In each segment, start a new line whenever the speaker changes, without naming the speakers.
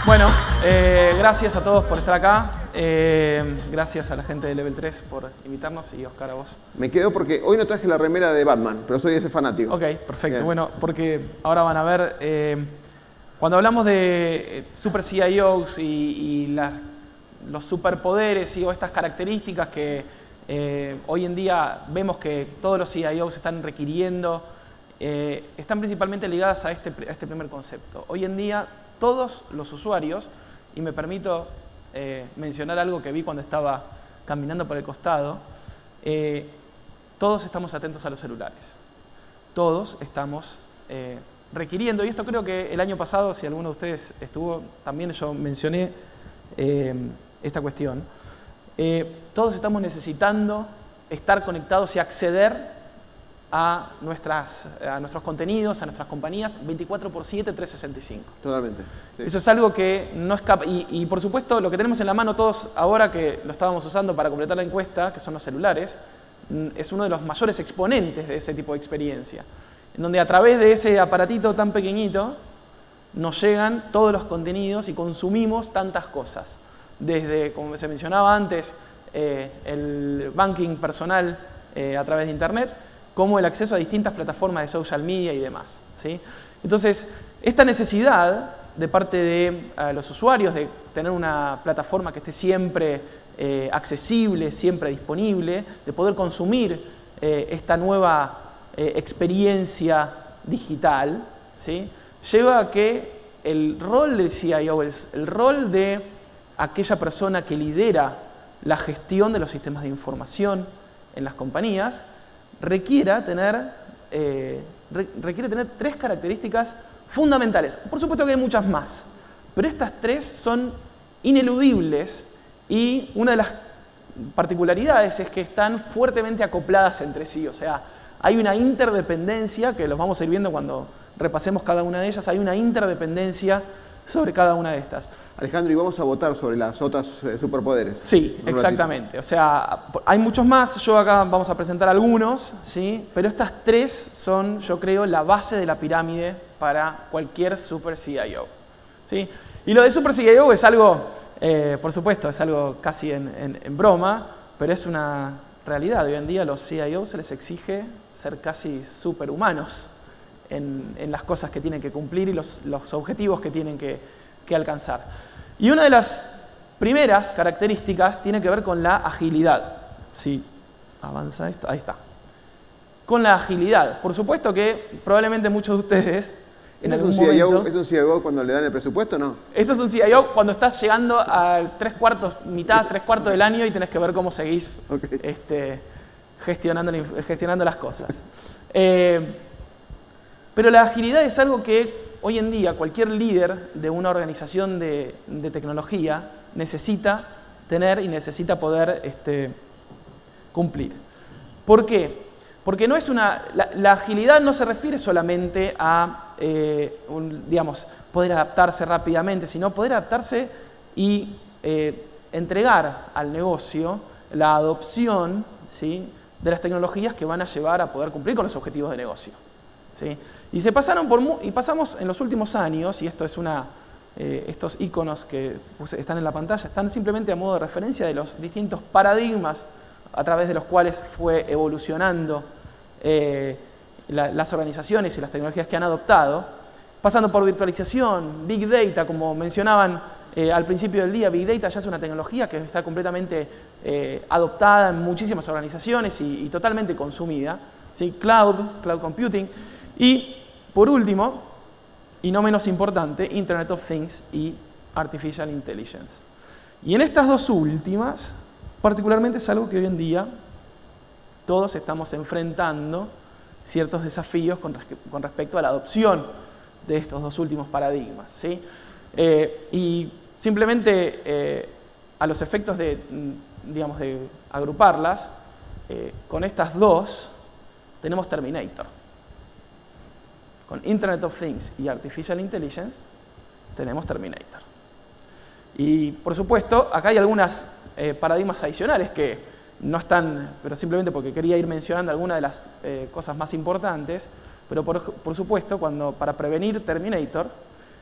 Bueno, gracias a todos por estar acá. Gracias a la gente de Level 3 por invitarnos y Oscar a vos.
Me quedo porque hoy no traje la remera de Batman, pero soy ese fanático.
Ok, perfecto.
Bien.
Bueno, porque ahora van a ver, cuando hablamos de super CIOs y los superpoderes o estas características que hoy en día vemos que todos los CIOs están requiriendo, están principalmente ligadas a este primer concepto. Hoy en día todos los usuarios, y me permito mencionar algo que vi cuando estaba caminando por el costado, todos estamos atentos a los celulares. Todos estamos requiriendo, y esto creo que el año pasado, si alguno de ustedes estuvo, también yo mencioné esta cuestión. Todos estamos necesitando estar conectados y acceder a nuestros contenidos, a nuestras compañías, 24/7, 365.
Totalmente. Sí.
Eso es algo que no escapa. Y por supuesto, lo que tenemos en la mano todos ahora, que lo estábamos usando para completar la encuesta, que son los celulares, es uno de los mayores exponentes de ese tipo de experiencia. En donde a través de ese aparatito tan pequeñito nos llegan todos los contenidos y consumimos tantas cosas. Desde, como se mencionaba antes, el banking personal a través de Internet, como el acceso a distintas plataformas de social media y demás, ¿sí? Entonces, esta necesidad de parte de los usuarios de tener una plataforma que esté siempre accesible, siempre disponible, de poder consumir esta nueva experiencia digital, ¿sí?, lleva a que el rol del CIO, el rol de aquella persona que lidera la gestión de los sistemas de información en las compañías, requiere tener tres características fundamentales. Por supuesto que hay muchas más, pero estas tres son ineludibles y una de las particularidades es que están fuertemente acopladas entre sí. O sea, hay una interdependencia, que los vamos a ir viendo cuando repasemos cada una de ellas, hay una interdependencia sobre cada una de estas.
Alejandro, ¿y vamos a votar sobre las otras superpoderes?
Sí, exactamente. O sea, hay muchos más. Yo acá vamos a presentar algunos, ¿sí? Pero estas tres son, yo creo, la base de la pirámide para cualquier super CIO, ¿sí? Y lo de super CIO es algo, por supuesto, es algo casi en broma, pero es una realidad. Hoy en día a los CIO se les exige ser casi superhumanos en las cosas que tienen que cumplir y los objetivos que tienen que alcanzar. Y una de las primeras características tiene que ver con la agilidad. Sí, avanza esto, ahí está. Con la agilidad. Por supuesto que probablemente muchos de ustedes en algún momento...
¿Es un CIO cuando le dan el presupuesto o no?
Eso es un CIO cuando estás llegando a mitad, tres cuartos del año y tenés que ver cómo seguís gestionando las cosas. Pero la agilidad es algo que hoy en día cualquier líder de una organización de tecnología necesita tener y necesita poder cumplir. ¿Por qué? Porque no es la agilidad no se refiere solamente a poder adaptarse rápidamente, sino poder adaptarse y entregar al negocio la adopción, ¿sí?, de las tecnologías que van a llevar a poder cumplir con los objetivos de negocio, ¿sí? Y pasamos en los últimos años, y esto es estos iconos que están en la pantalla, están simplemente a modo de referencia de los distintos paradigmas a través de los cuales fue evolucionando las organizaciones y las tecnologías que han adoptado, pasando por virtualización, Big Data, como mencionaban al principio del día. Big Data ya es una tecnología que está completamente adoptada en muchísimas organizaciones y totalmente consumida, ¿sí? Cloud Computing, y por último, y no menos importante, Internet of Things y Artificial Intelligence. Y en estas dos últimas, particularmente es algo que hoy en día todos estamos enfrentando ciertos desafíos con respecto a la adopción de estos dos últimos paradigmas, ¿sí? Y simplemente a los efectos de agruparlas, con estas dos tenemos Terminator. Con Internet of Things y Artificial Intelligence tenemos Terminator. Y por supuesto, acá hay algunos paradigmas adicionales que no están, pero simplemente porque quería ir mencionando algunas de las cosas más importantes, pero por supuesto, para prevenir Terminator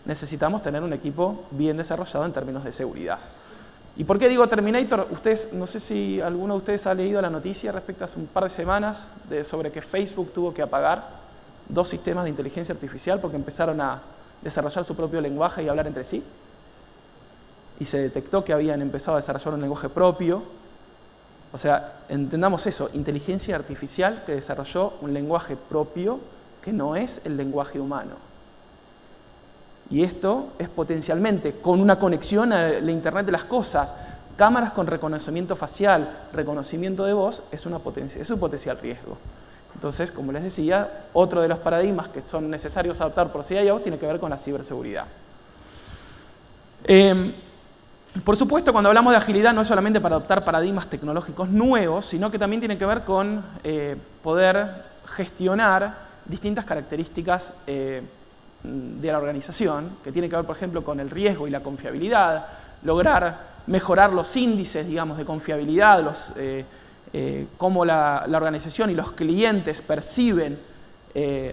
necesitamos tener un equipo bien desarrollado en términos de seguridad. ¿Y por qué digo Terminator? Ustedes, no sé si alguno de ustedes ha leído la noticia respecto a hace un par de semanas sobre que Facebook tuvo que apagar 2 sistemas de inteligencia artificial porque empezaron a desarrollar su propio lenguaje y hablar entre sí. Y se detectó que habían empezado a desarrollar un lenguaje propio. O sea, entendamos eso, inteligencia artificial que desarrolló un lenguaje propio que no es el lenguaje humano. Y esto es potencialmente, con una conexión a la Internet de las cosas, cámaras con reconocimiento facial, reconocimiento de voz, es un potencial riesgo. Entonces, como les decía, otro de los paradigmas que son necesarios adoptar por CIOs tiene que ver con la ciberseguridad. Por supuesto, cuando hablamos de agilidad no es solamente para adoptar paradigmas tecnológicos nuevos, sino que también tiene que ver con poder gestionar distintas características de la organización, que tiene que ver, por ejemplo, con el riesgo y la confiabilidad, lograr mejorar los índices, digamos, de confiabilidad, cómo la organización y los clientes perciben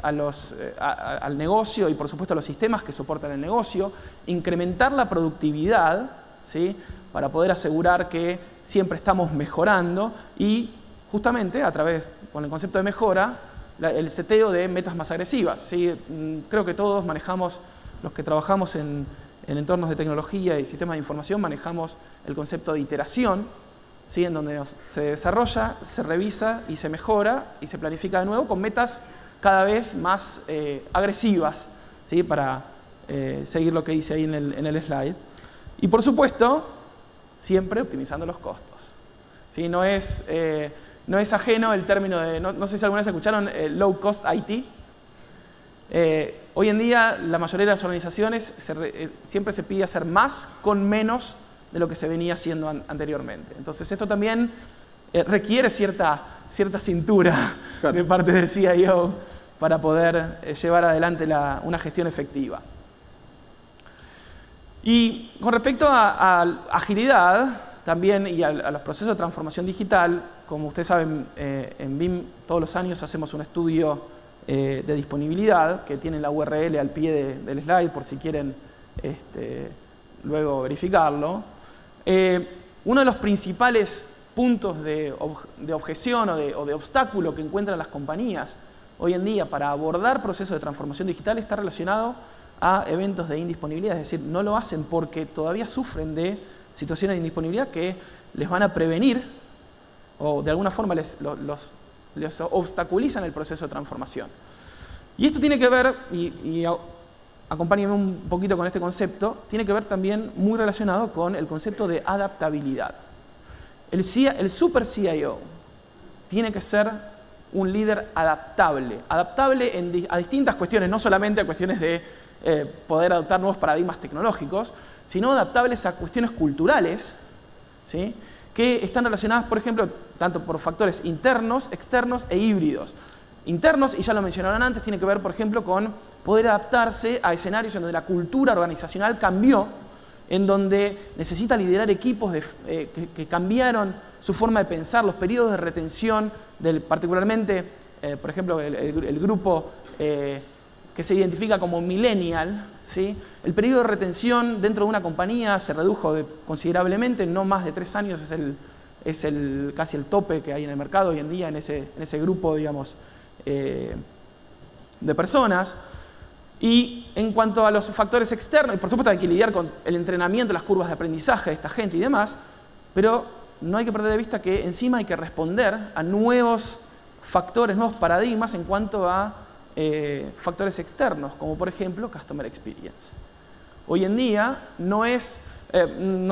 al negocio y, por supuesto, a los sistemas que soportan el negocio, incrementar la productividad, ¿sí?, para poder asegurar que siempre estamos mejorando y, justamente, con el concepto de mejora, el seteo de metas más agresivas, ¿sí? Creo que todos manejamos, los que trabajamos en entornos de tecnología y sistemas de información, manejamos el concepto de iteración, ¿sí?, en donde se desarrolla, se revisa y se mejora y se planifica de nuevo con metas cada vez más agresivas, ¿sí?, para seguir lo que dice ahí en el slide. Y por supuesto, siempre optimizando los costos, ¿sí? No es ajeno el término de, no sé si alguna vez escucharon, low cost IT. Hoy en día la mayoría de las organizaciones siempre se pide hacer más con menos de lo que se venía haciendo anteriormente. Entonces esto también requiere cierta cintura, claro, de parte del CIO para poder llevar adelante una gestión efectiva. Y con respecto a agilidad también y a los procesos de transformación digital, como ustedes saben, en BIM todos los años hacemos un estudio de disponibilidad que tiene la URL al pie del slide por si quieren luego verificarlo. Uno de los principales puntos de objeción o de obstáculo que encuentran las compañías hoy en día para abordar procesos de transformación digital está relacionado a eventos de indisponibilidad, es decir, no lo hacen porque todavía sufren de situaciones de indisponibilidad que les van a prevenir o de alguna forma les obstaculizan el proceso de transformación. Y esto tiene que ver, y acompáñenme un poquito con este concepto, tiene que ver también muy relacionado con el concepto de adaptabilidad. El super CIO tiene que ser un líder adaptable a distintas cuestiones, no solamente a cuestiones de poder adoptar nuevos paradigmas tecnológicos, sino adaptables a cuestiones culturales, ¿sí?, que están relacionadas, por ejemplo, tanto por factores internos, externos e híbridos. Internos, y ya lo mencionaron antes, tiene que ver, por ejemplo, con poder adaptarse a escenarios en donde la cultura organizacional cambió, en donde necesita liderar equipos que cambiaron su forma de pensar, los periodos de retención, particularmente, por ejemplo, el grupo que se identifica como millennial, ¿sí?, el periodo de retención dentro de una compañía se redujo considerablemente, no más de 3 años es casi el tope que hay en el mercado hoy en día en ese grupo, digamos, de personas. Y en cuanto a los factores externos, y por supuesto hay que lidiar con el entrenamiento, las curvas de aprendizaje de esta gente y demás, pero no hay que perder de vista que encima hay que responder a nuevos factores, nuevos paradigmas en cuanto a factores externos, como por ejemplo Customer Experience. Hoy en día no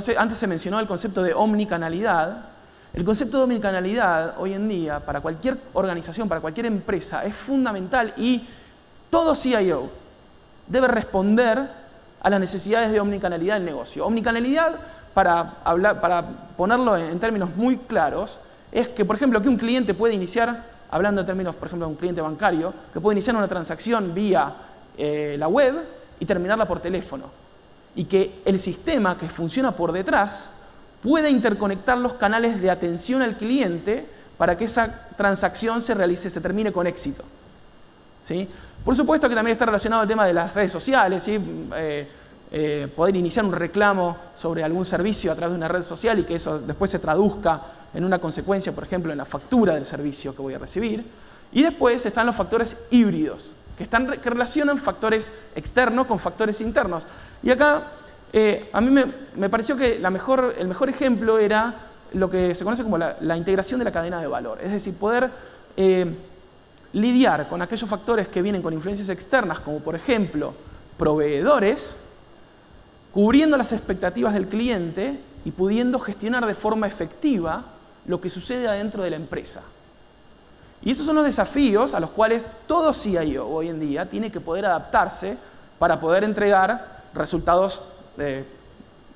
sé, antes se mencionó el concepto de omnicanalidad. El concepto de omnicanalidad hoy en día para cualquier organización, para cualquier empresa es fundamental y todo CIO debe responder a las necesidades de omnicanalidad del negocio. Omnicanalidad, para ponerlo en términos muy claros, es que, por ejemplo, que un cliente puede iniciar, hablando en términos, por ejemplo, de un cliente bancario, que puede iniciar una transacción vía la web y terminarla por teléfono. Y que el sistema que funciona por detrás puede interconectar los canales de atención al cliente para que esa transacción se termine con éxito. ¿sí? Por supuesto que también está relacionado al tema de las redes sociales, ¿sí? Poder iniciar un reclamo sobre algún servicio a través de una red social y que eso después se traduzca en una consecuencia, por ejemplo, en la factura del servicio que voy a recibir. Y después están los factores híbridos, que relacionan factores externos con factores internos. Y acá a mí me pareció que el mejor ejemplo era lo que se conoce como la integración de la cadena de valor. Es decir, poder lidiar con aquellos factores que vienen con influencias externas, como por ejemplo proveedores, cubriendo las expectativas del cliente y pudiendo gestionar de forma efectiva lo que sucede adentro de la empresa. Y esos son los desafíos a los cuales todo CIO hoy en día tiene que poder adaptarse para poder entregar resultados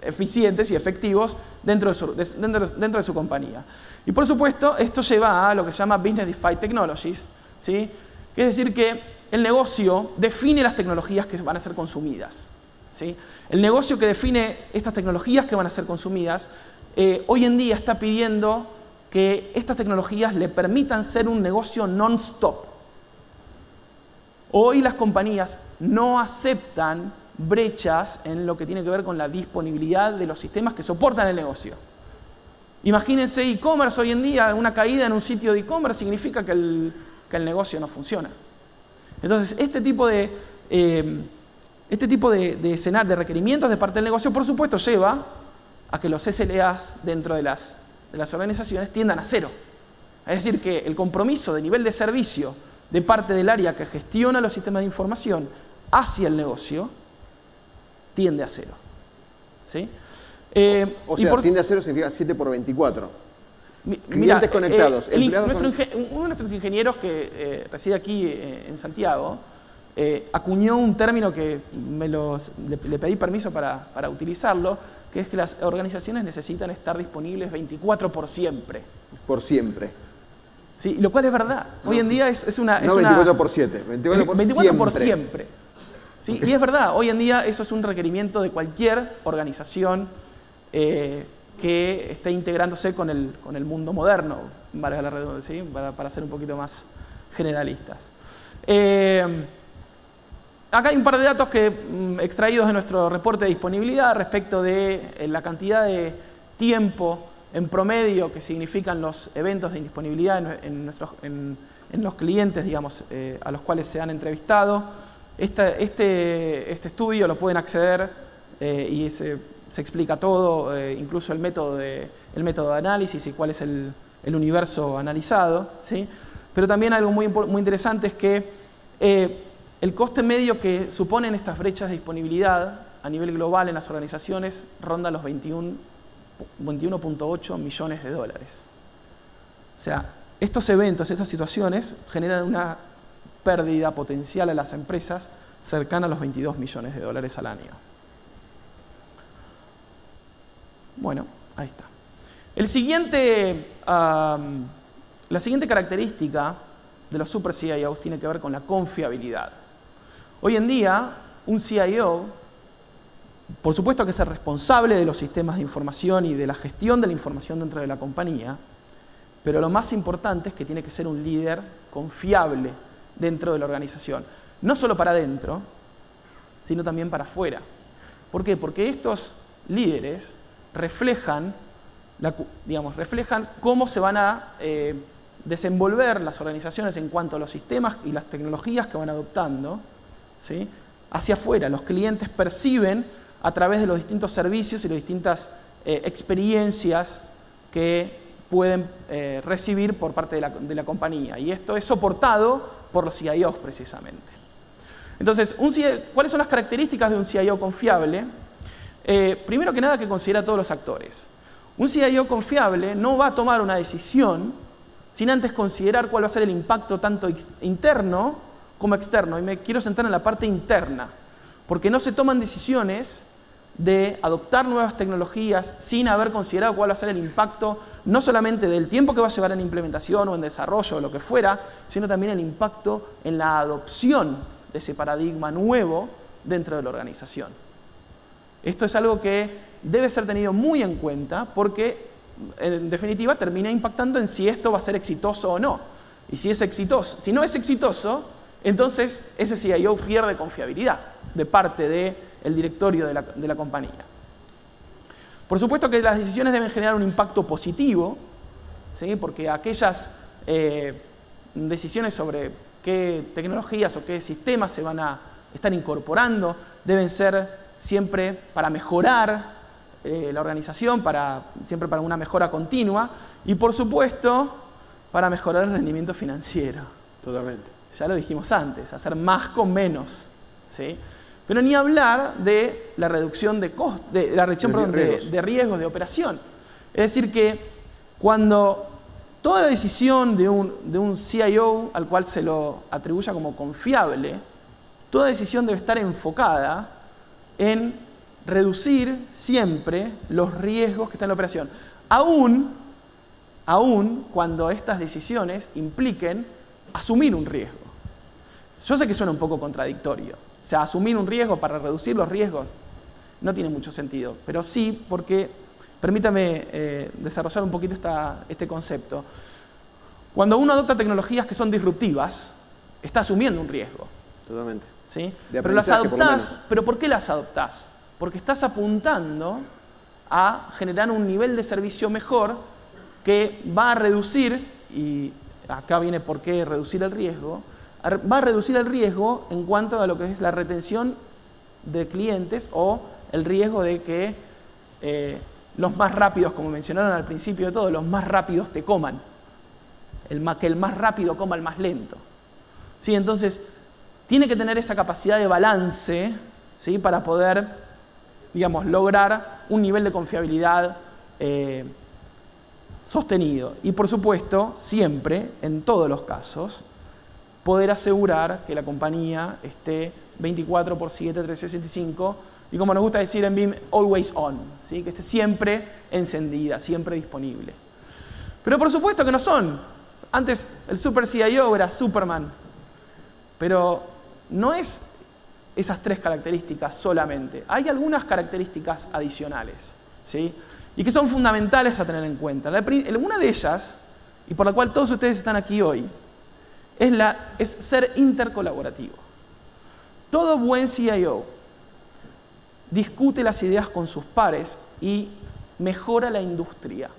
eficientes y efectivos dentro de su compañía. Y por supuesto, esto lleva a lo que se llama Business Defined Technologies, ¿sí? Que es decir que el negocio define las tecnologías que van a ser consumidas, ¿sí? El negocio que define estas tecnologías que van a ser consumidas hoy en día está pidiendo que estas tecnologías le permitan ser un negocio non-stop. Hoy las compañías no aceptan brechas en lo que tiene que ver con la disponibilidad de los sistemas que soportan el negocio. Imagínense e-commerce hoy en día, una caída en un sitio de e-commerce significa que el negocio no funciona. Entonces, este tipo de requerimientos de parte del negocio, por supuesto, lleva a que los SLAs dentro de las organizaciones tiendan a cero. Es decir, que el compromiso de nivel de servicio de parte del área que gestiona los sistemas de información hacia el negocio tiende a cero, ¿sí?
O sea, tiende a cero significa 7 por 24. Clientes conectados.
Uno de nuestros ingenieros que reside aquí en Santiago acuñó un término que le pedí permiso para utilizarlo, que es que las organizaciones necesitan estar disponibles 24 por siempre.
Por siempre.
Sí, lo cual es verdad. Hoy en día es una...
No 24 por 7,
24 por siempre. ¿Sí? Y es verdad, hoy en día eso es un requerimiento de cualquier organización que esté integrándose con el mundo moderno, valga la redundancia, ¿sí? para ser un poquito más generalistas. Acá hay un par de datos extraídos de nuestro reporte de disponibilidad respecto de la cantidad de tiempo en promedio que significan los eventos de indisponibilidad en los clientes, digamos, a los cuales se han entrevistado. Este estudio lo pueden acceder y se explica todo, incluso el método de análisis y cuál es el universo analizado, ¿sí? Pero también algo muy interesante es que el coste medio que suponen estas brechas de disponibilidad a nivel global en las organizaciones ronda los 21.8 millones de dólares. O sea, estos eventos, estas situaciones generan una pérdida potencial a las empresas cercana a los 22 millones de dólares al año. Bueno, ahí está. La siguiente característica de los super CIOs tiene que ver con la confiabilidad. Hoy en día, un CIO, por supuesto que es el responsable de los sistemas de información y de la gestión de la información dentro de la compañía, pero lo más importante es que tiene que ser un líder confiable dentro de la organización. No solo para adentro, sino también para afuera. ¿Por qué? Porque estos líderes reflejan cómo se van a desenvolver las organizaciones en cuanto a los sistemas y las tecnologías que van adoptando, ¿sí? Hacia afuera. Los clientes perciben a través de los distintos servicios y las distintas experiencias que pueden recibir por parte de la compañía. Y esto es soportado por los CIOs precisamente. Entonces, ¿cuáles son las características de un CIO confiable? Primero que nada, que considera a todos los actores. Un CIO confiable no va a tomar una decisión sin antes considerar cuál va a ser el impacto tanto interno como externo. Y me quiero centrar en la parte interna, porque no se toman decisiones de adoptar nuevas tecnologías sin haber considerado cuál va a ser el impacto, no solamente del tiempo que va a llevar en implementación o en desarrollo o lo que fuera, sino también el impacto en la adopción de ese paradigma nuevo dentro de la organización. Esto es algo que debe ser tenido muy en cuenta porque, en definitiva, termina impactando en si esto va a ser exitoso o no. Y si es exitoso, si no es exitoso, entonces ese CIO pierde confiabilidad de parte del directorio de la compañía. Por supuesto que las decisiones deben generar un impacto positivo, ¿sí? Porque aquellas decisiones sobre qué tecnologías o qué sistemas se van a estar incorporando deben ser siempre para mejorar la organización, siempre para una mejora continua y, por supuesto, para mejorar el rendimiento financiero.
Totalmente.
Ya lo dijimos antes, hacer más con menos, ¿sí? Pero ni hablar de la reducción de riesgos de operación. Es decir que cuando toda decisión de un CIO al cual se lo atribuya como confiable, toda decisión debe estar enfocada en reducir siempre los riesgos que están en la operación, aún cuando estas decisiones impliquen asumir un riesgo. Yo sé que suena un poco contradictorio. O sea, asumir un riesgo para reducir los riesgos no tiene mucho sentido, pero sí porque, permítame desarrollar un poquito este concepto. Cuando uno adopta tecnologías que son disruptivas, está asumiendo un riesgo.
Totalmente.
¿Sí? Pero las adoptás, ¿pero por qué las adoptás? Porque estás apuntando a generar un nivel de servicio mejor que va a reducir, y acá viene por qué reducir el riesgo, va a reducir el riesgo en cuanto a lo que es la retención de clientes o el riesgo de que los más rápidos, como mencionaron al principio de todo, los más rápidos te coman. Que el más rápido coma al más lento. ¿Sí? Entonces, tiene que tener esa capacidad de balance, ¿sí? Para poder, digamos, lograr un nivel de confiabilidad sostenido. Y por supuesto, siempre, en todos los casos, poder asegurar que la compañía esté 24/7, 365, y como nos gusta decir en BIM, always on, ¿sí? Que esté siempre encendida, siempre disponible. Pero por supuesto que no son. Antes el super CIO era Superman, pero no es esas tres características solamente. Hay algunas características adicionales, ¿sí? Y que son fundamentales a tener en cuenta. Una de ellas, y por la cual todos ustedes están aquí hoy, es ser intercolaborativo. Todo buen CIO discute las ideas con sus pares y mejora la industria.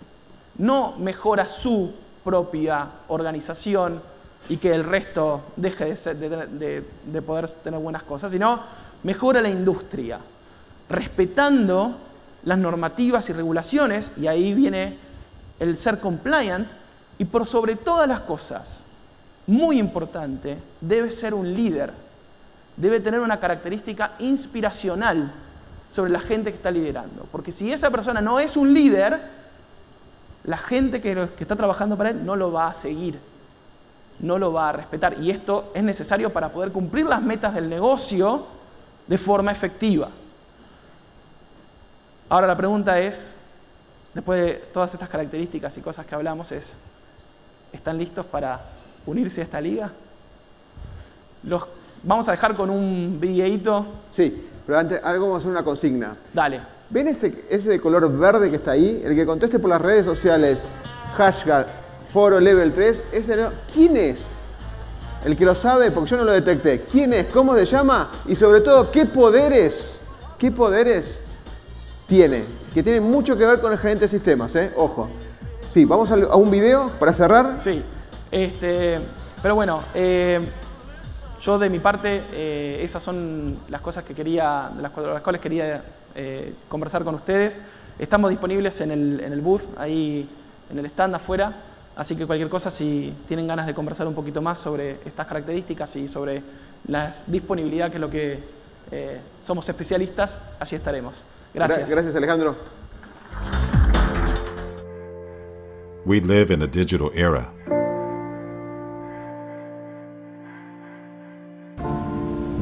No mejora su propia organización y que el resto deje de poder tener buenas cosas, sino mejora la industria, respetando las normativas y regulaciones, y ahí viene el ser compliant, y por sobre todas las cosas, muy importante, debe ser un líder, debe tener una característica inspiracional sobre la gente que está liderando, porque si esa persona no es un líder, la gente que está trabajando para él no lo va a seguir, no lo va a respetar, y esto es necesario para poder cumplir las metas del negocio de forma efectiva. Ahora la pregunta es, después de todas estas características y cosas que hablamos, ¿están listos para unirse a esta liga? Vamos a dejar con un videíto.
Sí, pero antes algo vamos a hacer una consigna.
Dale.
¿Ven ese de color verde que está ahí? El que conteste por las redes sociales, hashtag foro level 3, ese no. ¿Quién es? El que lo sabe, porque yo no lo detecté. ¿Quién es? ¿Cómo se llama? Y sobre todo, ¿qué poderes tiene? Que tiene mucho que ver con el gerente de sistemas, ¿eh? Ojo. Sí, vamos a un video para cerrar.
Sí. Pero bueno, yo de mi parte, esas son las cosas que de las cuales quería conversar con ustedes. Estamos disponibles en el booth, ahí en el stand afuera, así que cualquier cosa, si tienen ganas de conversar un poquito más sobre estas características y sobre la disponibilidad, que es lo que somos especialistas, allí estaremos. Gracias.
Gracias, Alejandro.
We live in a digital era.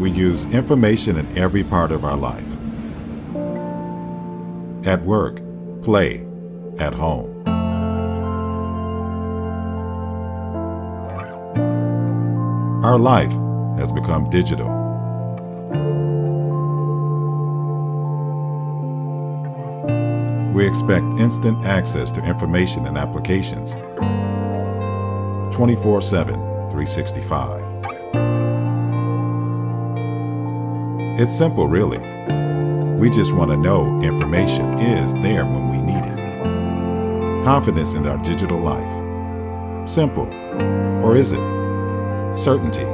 We use information in every part of our life. At work, play, at home. Our life has become digital. We expect instant access to information and applications 24/7, 365. It's simple, really. We just want to know information is there when we need it. Confidence in our digital life. Simple. Or is it? Certainty.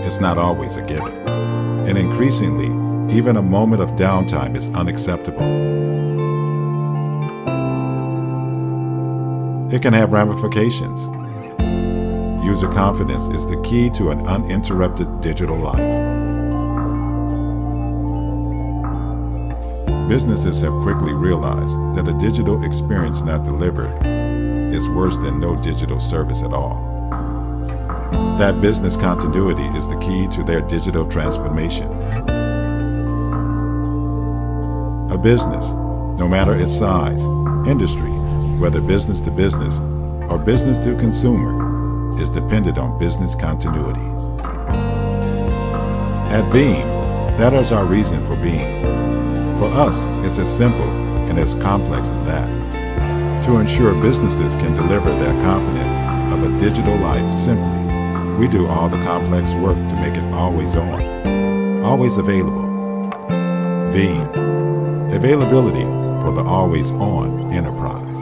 It's not always a given. And increasingly, even a moment of downtime is unacceptable. It can have ramifications. User confidence is the key to an uninterrupted digital life. Businesses have quickly realized that a digital experience not delivered is worse than no digital service at all. That business continuity is the key to their digital transformation. A business, no matter its size, industry, whether business to business or business to consumer, is dependent on business continuity. At Veeam, that is our reason for being. For us, it's as simple and as complex as that. To ensure businesses can deliver their confidence of a digital life simply, we do all the complex work to make it always on, always available. Veeam, availability for the always on enterprise.